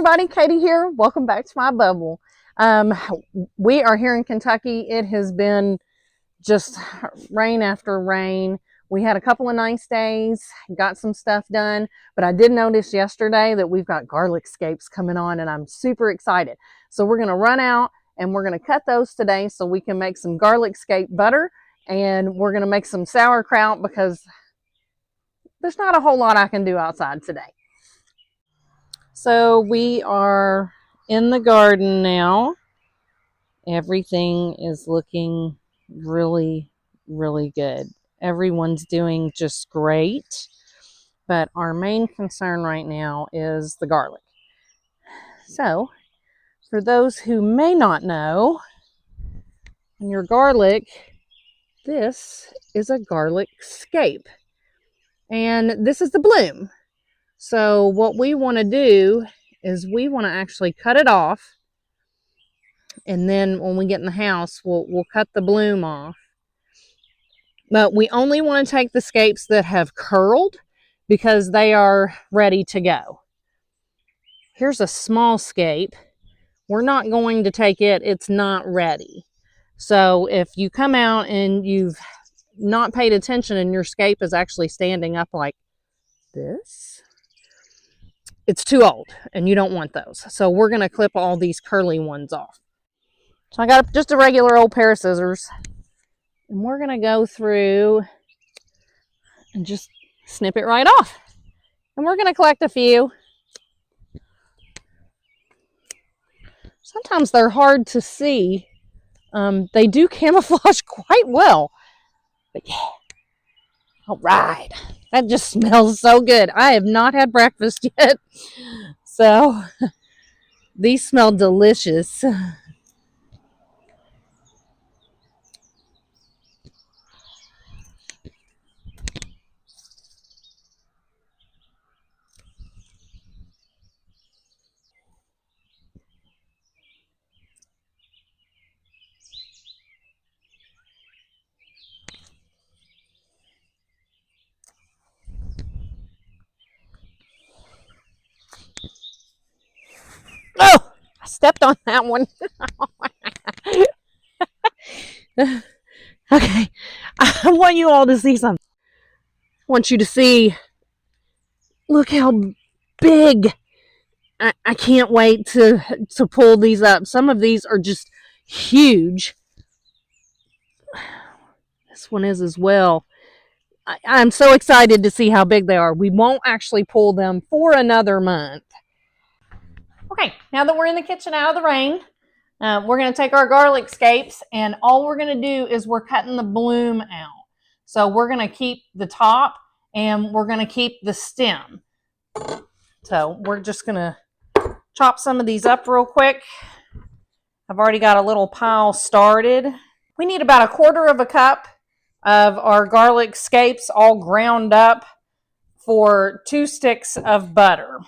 everybody, Katie here. Welcome back to my bubble. We are here in Kentucky. It has been just rain after rain. We had a couple of nice days, got some stuff done, but I did notice yesterday that we've got garlic scapes coming on and I'm super excited. So we're going to run out and we're going to cut those today so we can make some garlic scape butter, and we're going to make some sauerkraut because there's not a whole lot I can do outside today. So we are in the garden now. Everything is looking really, really good. Everyone's doing just great. But our main concern right now is the garlic. So, for those who may not know, in your garlic, this is a garlic scape. And this is the bloom. So what we want to do is we want to actually cut it off, and then when we get in the house we'll cut the bloom off. But we only want to take the scapes that have curled because they are ready to go. Here's a small scape. We're not going to take it. It's not ready. So if you come out and you've not paid attention and your scape is actually standing up like this, it's too old and you don't want those. So we're going to clip all these curly ones off. So I got just a regular old pair of scissors, and we're going to go through and just snip it right off. And we're going to collect a few. Sometimes they're hard to see. They do camouflage quite well. But yeah. All right. That just smells so good. I have not had breakfast yet. So these smell delicious. Oh, I stepped on that one. Okay, I want you all to see something. I want you to see, look how big. I can't wait to pull these up. Some of these are just huge. This one is as well. I'm so excited to see how big they are. We won't actually pull them for another month. Okay, now that we're in the kitchen out of the rain, we're going to take our garlic scapes, and all we're going to do is we're cutting the bloom out. So we're going to keep the top and we're going to keep the stem. So we're just going to chop some of these up real quick. I've already got a little pile started. We need about 1/4 cup of our garlic scapes all ground up for 2 sticks of butter.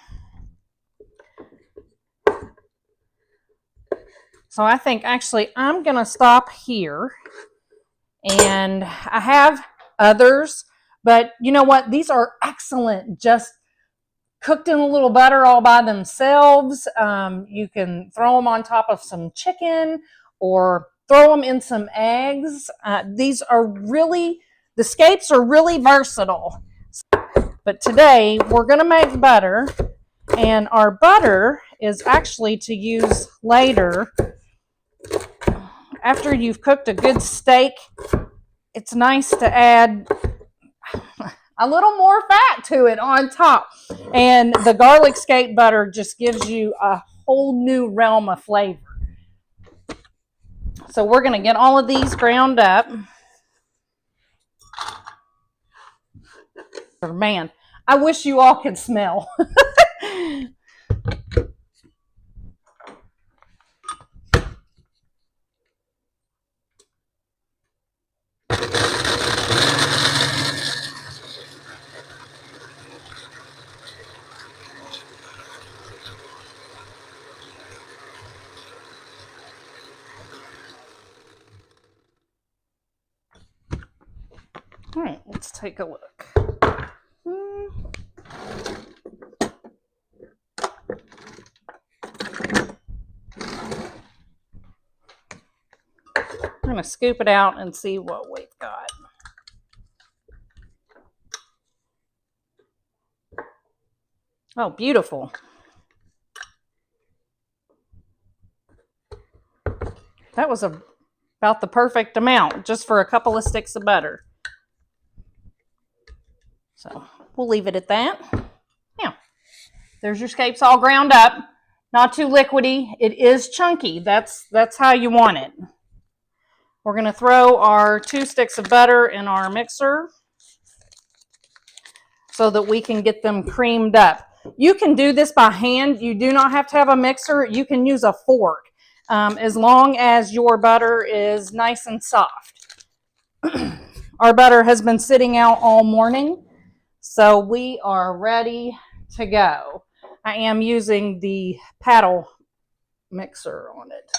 So I think actually I'm going to stop here, and I have others, but you know what? These are excellent, just cooked in a little butter all by themselves. You can throw them on top of some chicken or throw them in some eggs. These are really, the scapes are really versatile. But today we're going to make butter, and our butter is actually to use later. After you've cooked a good steak, it's nice to add a little more fat to it on top. And the garlic scape butter just gives you a whole new realm of flavor. So we're going to get all of these ground up. Man, I wish you all could smell. All right, let's take a look. I'm going to scoop it out and see what we've got. Oh, beautiful. That was about the perfect amount just for a couple of sticks of butter. So we'll leave it at that. Now, there's your scapes all ground up. Not too liquidy. It is chunky. That's how you want it. We're going to throw our 2 sticks of butter in our mixer so that we can get them creamed up. You can do this by hand. You do not have to have a mixer. You can use a fork as long as your butter is nice and soft. Our butter has been sitting out all morning, so we are ready to go. I am using the paddle mixer on it.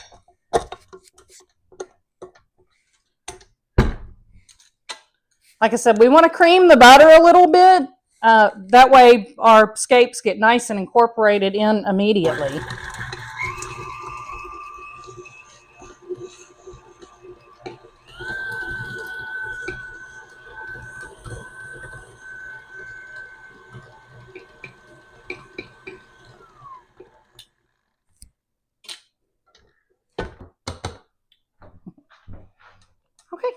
Like I said, we want to cream the butter a little bit. That way our scapes get nice and incorporated in immediately. Okay.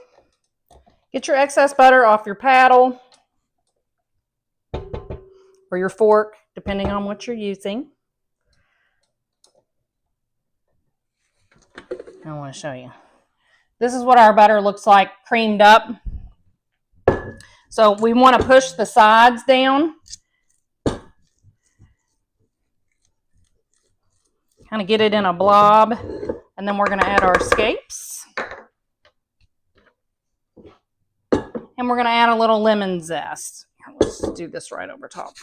Get your excess butter off your paddle or your fork, depending on what you're using. I want to show you. This is what our butter looks like creamed up. So we want to push the sides down. Kind of get it in a blob. And then we're going to add our scapes. And we're going to add a little lemon zest. Here, let's do this right over top.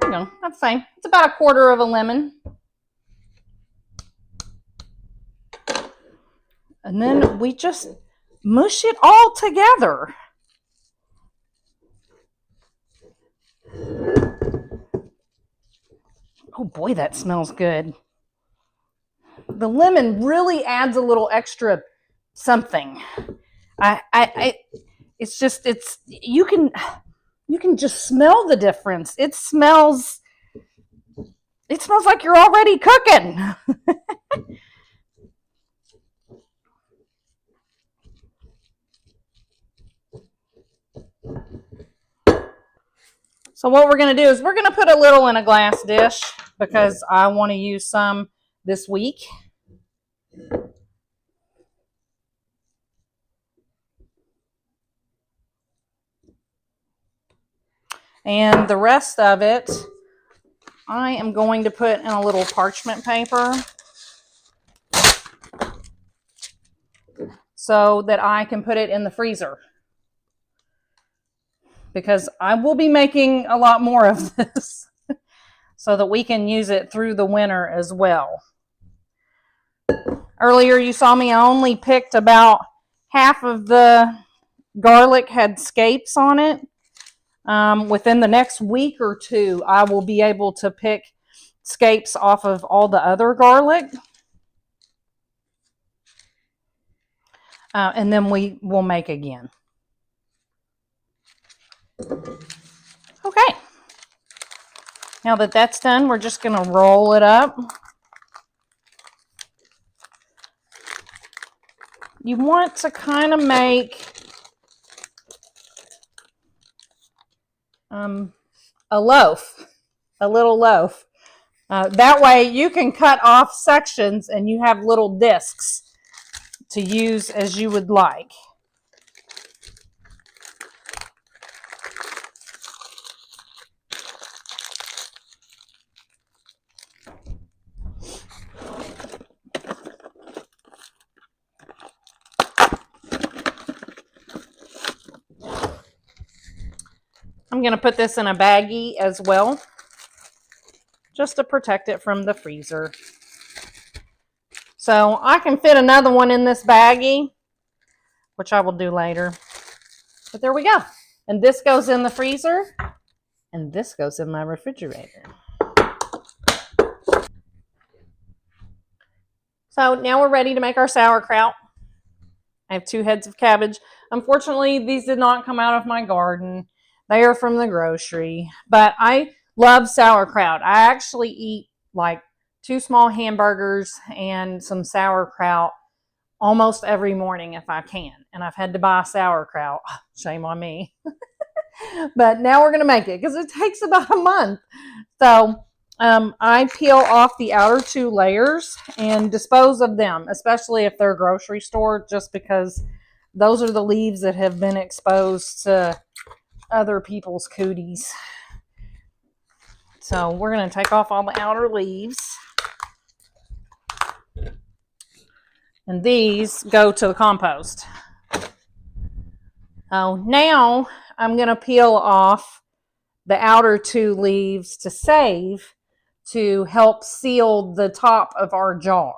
You know, that's fine. It's about a quarter of a lemon. And then we just mush it all together. Oh boy, that smells good. The lemon really adds a little extra something. You can just smell the difference. It smells like you're already cooking. So what we're going to do is we're going to put a little in a glass dish because I want to use some this week. And the rest of it, I am going to put in a little parchment paper so that I can put it in the freezer. Because I will be making a lot more of this so that we can use it through the winter as well. Earlier you saw me, I only picked about half of the garlic had scapes on it. Within the next week or two, I will be able to pick scapes off of all the other garlic. And then we will make again. Okay. Now that that's done, we're just going to roll it up. You want to kind of make a loaf, a little loaf. That way you can cut off sections and you have little discs to use as you would like. I'm going to put this in a baggie as well, just to protect it from the freezer. So I can fit another one in this baggie, which I will do later. But there we go. And this goes in the freezer And this goes in my refrigerator. So now we're ready to make our sauerkraut. I have 2 heads of cabbage. Unfortunately, these did not come out of my garden. They are from the grocery. But I love sauerkraut. I actually eat like 2 small hamburgers and some sauerkraut almost every morning if I can. And I've had to buy sauerkraut. Shame on me. But now we're going to make it because it takes about a month. So I peel off the outer 2 layers and dispose of them, especially if they're grocery store, just because those are the leaves that have been exposed to other people's cooties. So we're going to take off all the outer leaves. And these go to the compost. Oh, now I'm going to peel off the outer 2 leaves to save to help seal the top of our jar.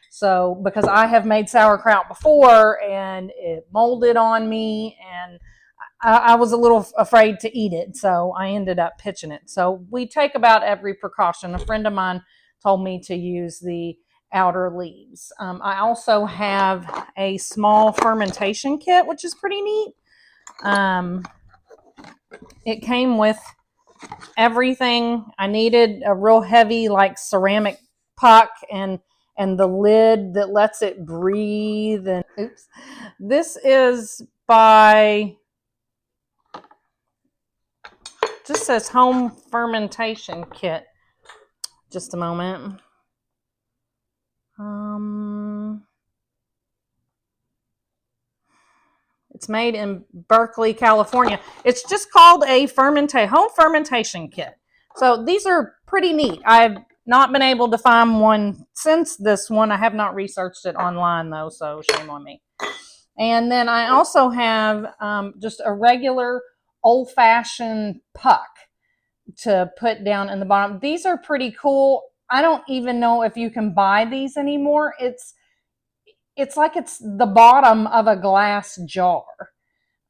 So because I have made sauerkraut before and it molded on me and I was a little afraid to eat it, so I ended up pitching it. So we take about every precaution. A friend of mine told me to use the outer leaves. I also have a small fermentation kit, which is pretty neat. It came with everything I needed: a real heavy like ceramic puck and the lid that lets it breathe. And oops, this is by, just says home fermentation kit. Just a moment. It's made in Berkeley, California. It's just called a home fermentation kit. So these are pretty neat. I've not been able to find one since this one. I have not researched it online though, so shame on me. And then I also have just a regular old-fashioned puck to put down in the bottom. These are pretty cool. I don't even know if you can buy these anymore. It's like it's the bottom of a glass jar.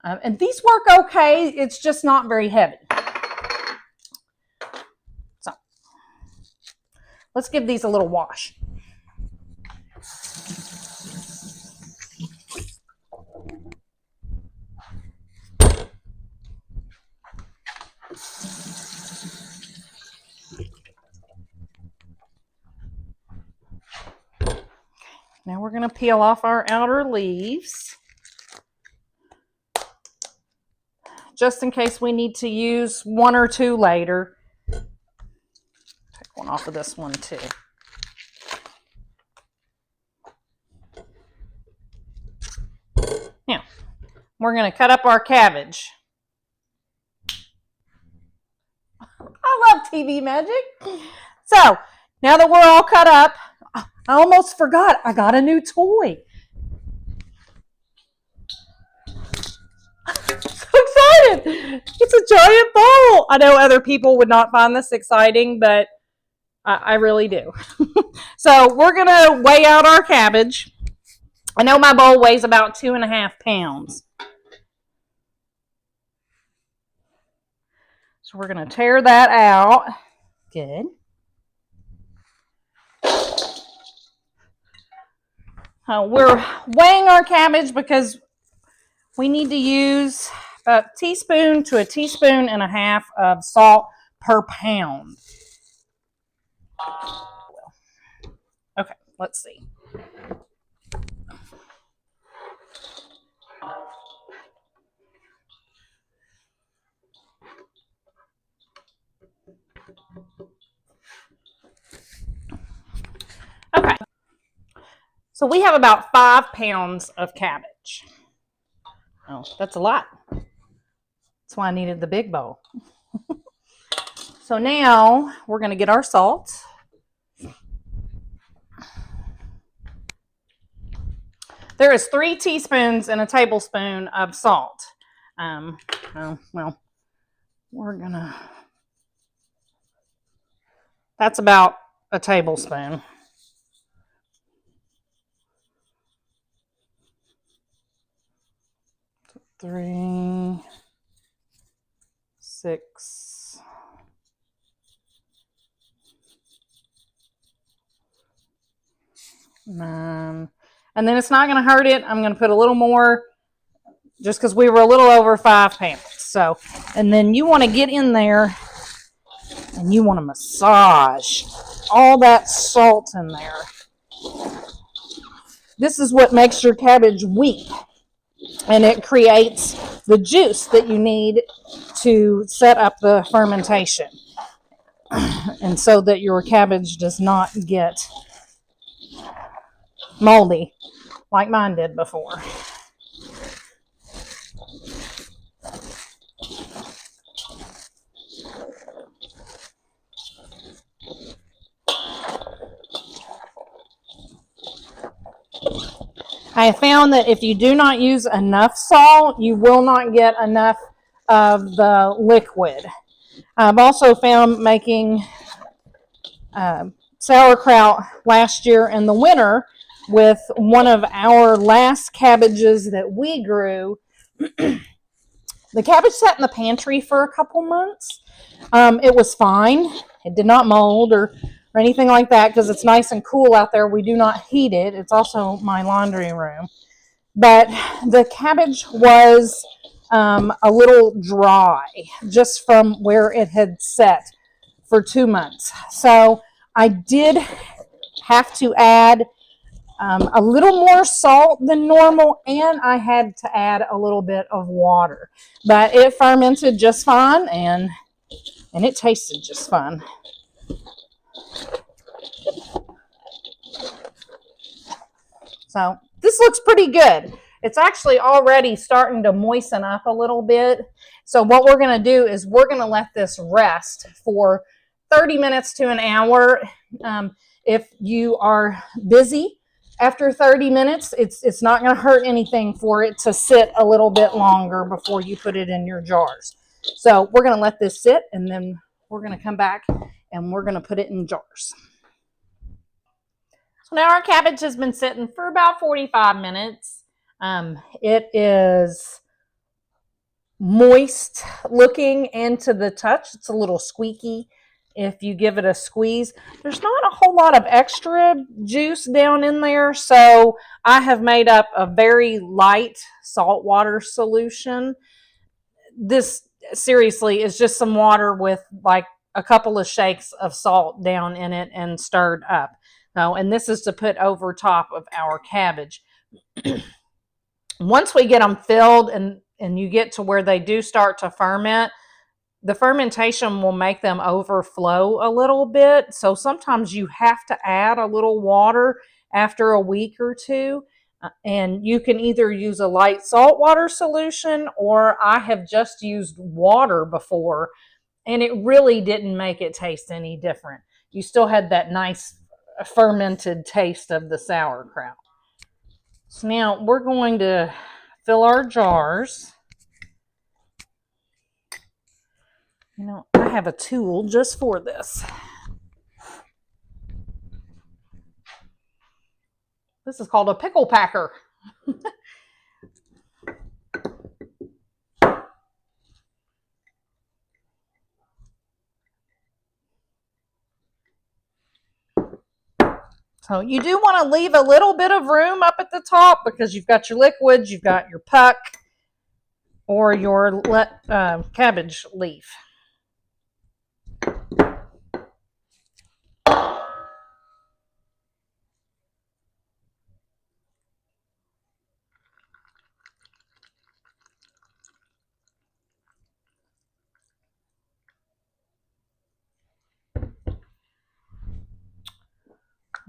And these work okay. It's just not very heavy. So let's give these a little wash. Now we're going to peel off our outer leaves, just in case we need to use 1 or 2 later. Take one off of this one too. Now, we're going to cut up our cabbage. I love TV magic. So, now that we're all cut up, I almost forgot I got a new toy. So excited! It's a giant bowl. I know other people would not find this exciting, but I really do. So we're going to weigh out our cabbage. I know my bowl weighs about 2.5 pounds. So we're going to tear that out. Good. We're weighing our cabbage because we need to use about a teaspoon to 1.5 teaspoons of salt per pound. Okay, let's see. Okay, so we have about 5 pounds of cabbage. Oh, that's a lot. That's why I needed the big bowl. So now we're going to get our salt. There is 3 teaspoons and a tablespoon of salt. Well, we're going to... That's about a tablespoon. Three, 6, And then it's not going to hurt it. I'm going to put a little more just because we were a little over 5 pounds. So, and then you want to get in there and you want to massage all that salt in there. This is what makes your cabbage weak, and it creates the juice that you need to set up the fermentation, and so that your cabbage does not get moldy like mine did before. I found that if you do not use enough salt, you will not get enough of the liquid. I've also found making sauerkraut last year in the winter with one of our last cabbages that we grew. The cabbage sat in the pantry for a couple months. It was fine. It did not mold or anything like that because it's nice and cool out there. We do not heat it. It's also my laundry room. But the cabbage was a little dry just from where it had set for 2 months. So I did have to add a little more salt than normal, and I had to add a little bit of water. But it fermented just fine, and it tasted just fine. So this looks pretty good. It's actually already starting to moisten up a little bit. So what we're going to do is we're going to let this rest for 30 minutes to an hour. If you are busy after 30 minutes, it's not going to hurt anything for it to sit a little bit longer before you put it in your jars. So we're going to let this sit, and then we're going to come back and we're going to put it in jars. So now our cabbage has been sitting for about 45 minutes. It is moist looking and to the touch. It's a little squeaky if you give it a squeeze. There's not a whole lot of extra juice down in there, so I have made up a very light saltwater solution. This seriously is just some water with like a couple of shakes of salt down in it and stirred up. And this is to put over top of our cabbage. Once we get them filled and you get to where they do start to ferment, the fermentation will make them overflow a little bit. So sometimes you have to add a little water after a week or two. And you can either use a light saltwater solution, or I have just used water before, and it really didn't make it taste any different. You still had that nice fermented taste of the sauerkraut. So now we're going to fill our jars. I have a tool just for this. This is called a pickle packer. So you do want to leave a little bit of room up at the top because you've got your liquids, you've got your puck or your cabbage leaf.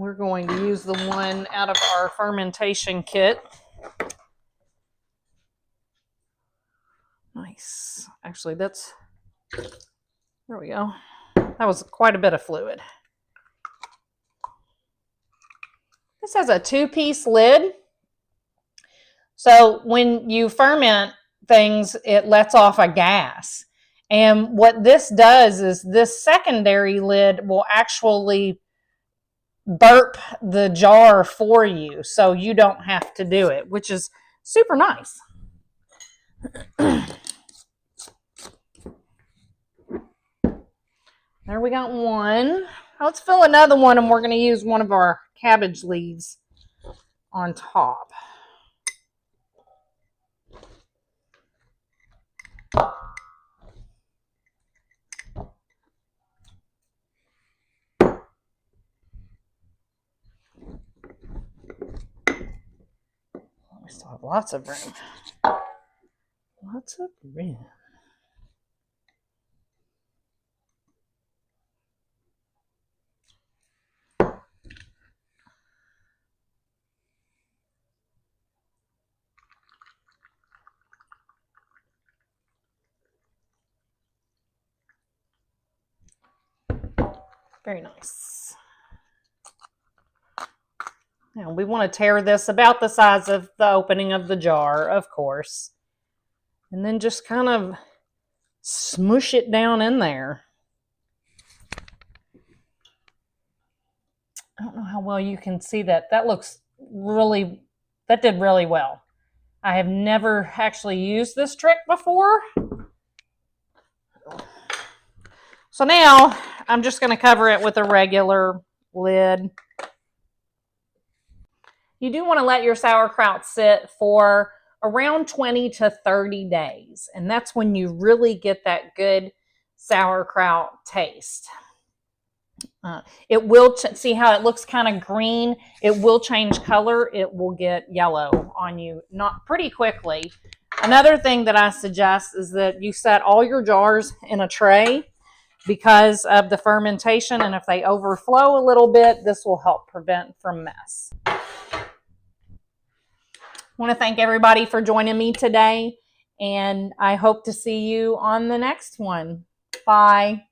We're going to use the one out of our fermentation kit. Nice. Actually, there we go. That was quite a bit of fluid. This has a 2-piece lid. So when you ferment things, it lets off a gas. And what this does is this secondary lid will actually burp the jar for you, so you don't have to do it, which is super nice. There we got one. Let's fill another one, and we're going to use one of our cabbage leaves on top. We still have lots of room. Lots of room. Very nice. Now we want to tear this about the size of the opening of the jar, of course. And then just kind of smoosh it down in there. I don't know how well you can see that. That did really well. I have never actually used this trick before. So now I'm just going to cover it with a regular lid. You do want to let your sauerkraut sit for around 20 to 30 days. And that's when you really get that good sauerkraut taste. It will, see how it looks kind of green? It will change color. It will get yellow on you pretty quickly. Another thing that I suggest is that you set all your jars in a tray because of the fermentation. And if they overflow a little bit, this will help prevent from mess. I want to thank everybody for joining me today. And I hope to see you on the next one. Bye.